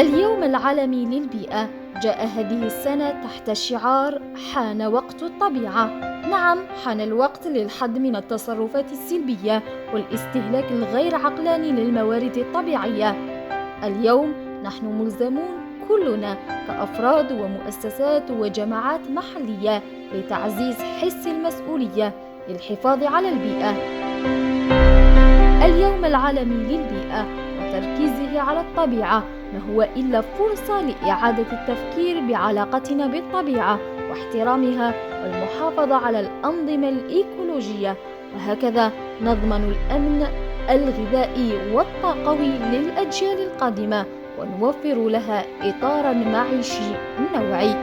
اليوم العالمي للبيئة جاء هذه السنة تحت شعار حان وقت الطبيعة. نعم، حان الوقت للحد من التصرفات السلبية والاستهلاك الغير عقلاني للموارد الطبيعية. اليوم نحن ملزمون كلنا كأفراد ومؤسسات وجماعات محلية لتعزيز حس المسؤولية للحفاظ على البيئة. اليوم العالمي للبيئة وتركيزه على الطبيعة ما هو إلا فرصة لإعادة التفكير بعلاقتنا بالطبيعة واحترامها والمحافظة على الأنظمة الإيكولوجية، وهكذا نضمن الأمن الغذائي والطاقوي للأجيال القادمة ونوفر لها إطاراً معيشي نوعي.